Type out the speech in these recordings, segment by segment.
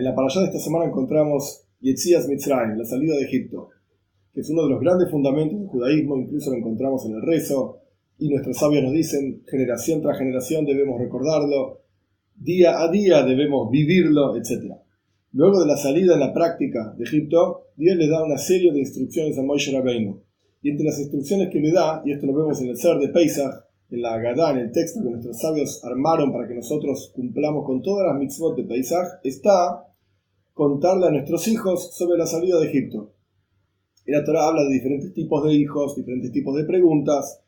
En la parashá de esta semana encontramos Yetzias Mitzrayim, la salida de Egipto, que es uno de los grandes fundamentos del judaísmo, incluso lo encontramos en el rezo, y nuestros sabios nos dicen, generación tras generación debemos recordarlo, día a día debemos vivirlo, etc. Luego de la salida en la práctica de Egipto, Dios le da una serie de instrucciones a Moshe Rabbeinu, y entre las instrucciones que le da, y esto lo vemos en el Ser de Pesach, en la Agadá, en el texto que nuestros sabios armaron para que nosotros cumplamos con todas las mitzvot de Pesach, está contarle a nuestros hijos sobre la salida de Egipto. Y la Torá habla de diferentes tipos de hijos, diferentes tipos de preguntas,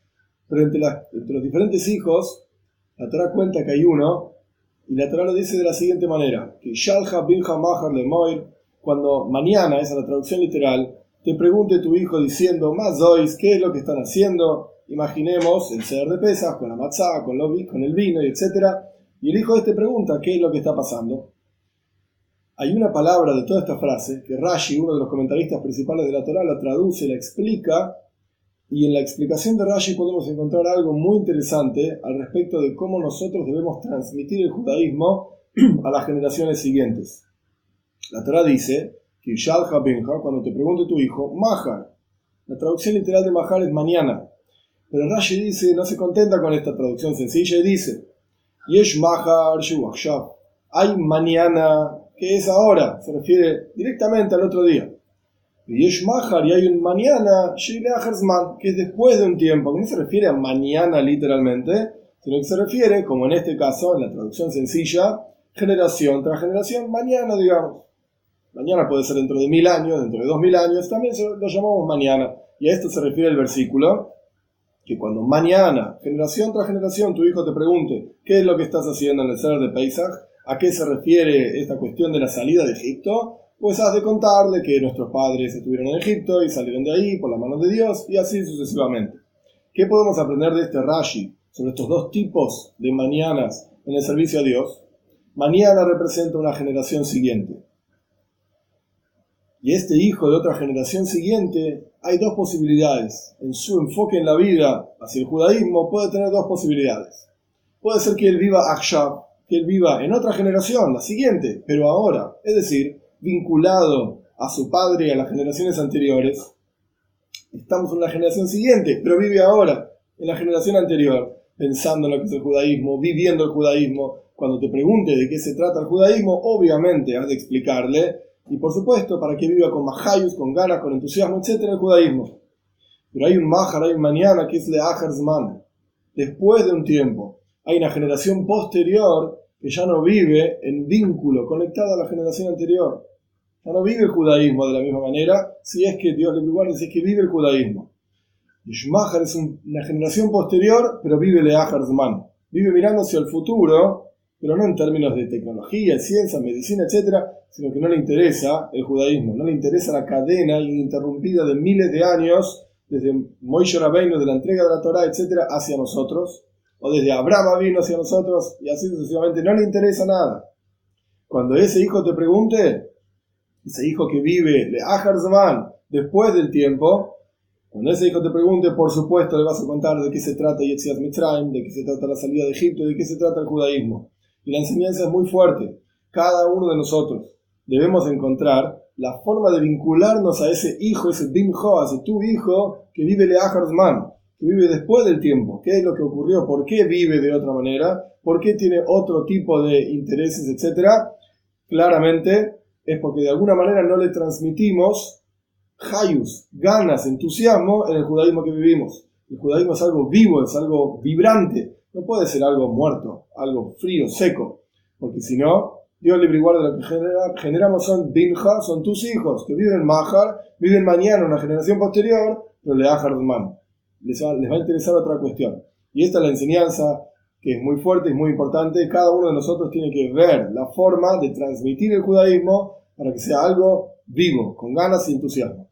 pero entre los diferentes hijos, la Torá cuenta que hay uno, y la Torá lo dice de la siguiente manera, que Shalcha binja mahar lemoir, cuando mañana, esa es la traducción literal, te pregunte tu hijo diciendo, más dois, ¿qué es lo que están haciendo? Imaginemos el Seder de Pesach, con la matzá, con el vino, etc. Y el hijo te pregunta, ¿qué es lo que está pasando? Hay una palabra de toda esta frase, que Rashi, uno de los comentaristas principales de la Torá, la traduce, la explica, y en la explicación de Rashi podemos encontrar algo muy interesante al respecto de cómo nosotros debemos transmitir el judaísmo a las generaciones siguientes. La Torá dice, que Shalcha benja, cuando te pregunte tu hijo, mahar. La traducción literal de mahar es mañana. Pero Rashi dice, no se contenta con esta traducción sencilla y dice, Yesh mahar shu achshav. Hay mañana, que es ahora, se refiere directamente al otro día. Y Yesh mahar, y hay un mañana, shi leachar zman, que es después de un tiempo, que no se refiere a mañana literalmente, sino que se refiere, como en este caso, en la traducción sencilla, generación tras generación, mañana, digamos. Mañana puede ser dentro de 1000 años, dentro de 2000 años, también lo llamamos mañana. Y a esto se refiere el versículo, que cuando mañana, generación tras generación, tu hijo te pregunte qué es lo que estás haciendo en el Seder de Pesach, a qué se refiere esta cuestión de la salida de Egipto, pues has de contarle que nuestros padres estuvieron en Egipto y salieron de ahí por la mano de Dios, y así sucesivamente. ¿Qué podemos aprender de este Rashi sobre estos dos tipos de mañanas en el servicio a Dios? Mañana representa una generación siguiente. Y este hijo de otra generación siguiente, hay dos posibilidades. En su enfoque en la vida hacia el judaísmo puede tener dos posibilidades. Puede ser que él viva achshav, que él viva en otra generación, la siguiente, pero ahora, es decir, vinculado a su padre y a las generaciones anteriores. Estamos en la generación siguiente, pero vive ahora, en la generación anterior, pensando en lo que es el judaísmo, viviendo el judaísmo. Cuando te pregunte de qué se trata el judaísmo, obviamente has de explicarle, y por supuesto, para que viva con majayus, con ganas, con entusiasmo, etc. el judaísmo. Pero hay un mahar, hay un mañana, que es leachar zman. Después de un tiempo, hay una generación posterior que ya no vive en vínculo, conectada a la generación anterior. Ya no vive el judaísmo de la misma manera, si es que Dios le guarde, si es que vive el judaísmo. Y mahar es una generación posterior, pero vive leachar zman. Vive mirando hacia el futuro, pero no en términos de tecnología, ciencia, medicina, etc., sino que no le interesa el judaísmo, no le interesa la cadena ininterrumpida de miles de años, desde Moshe Rabbeinu, de la entrega de la Torá, etc., hacia nosotros, o desde Abraham vino hacia nosotros, y así sucesivamente, no le interesa nada. Cuando ese hijo te pregunte, ese hijo que vive leachar zman, después del tiempo, cuando ese hijo te pregunte, por supuesto le vas a contar de qué se trata Yetzias Mitzrayim, de qué se trata la salida de Egipto, de qué se trata el judaísmo. Y la enseñanza es muy fuerte. Cada uno de nosotros debemos encontrar la forma de vincularnos a ese hijo, ese bimjo, a ese tu hijo que vive leachar zman, que vive después del tiempo. ¿Qué es lo que ocurrió? ¿Por qué vive de otra manera? ¿Por qué tiene otro tipo de intereses, etcétera? Claramente es porque de alguna manera no le transmitimos hayus, ganas, entusiasmo en el judaísmo que vivimos. El judaísmo es algo vivo, es algo vibrante. No puede ser algo muerto, algo frío, seco, porque si no, Dios libre y guarda, lo que generamos son binja, son tus hijos, que viven mahar, viven mañana, una generación posterior, pero leachar zman. Les va a interesar otra cuestión. Y esta es la enseñanza que es muy fuerte y muy importante. Cada uno de nosotros tiene que ver la forma de transmitir el judaísmo para que sea algo vivo, con ganas y entusiasmo.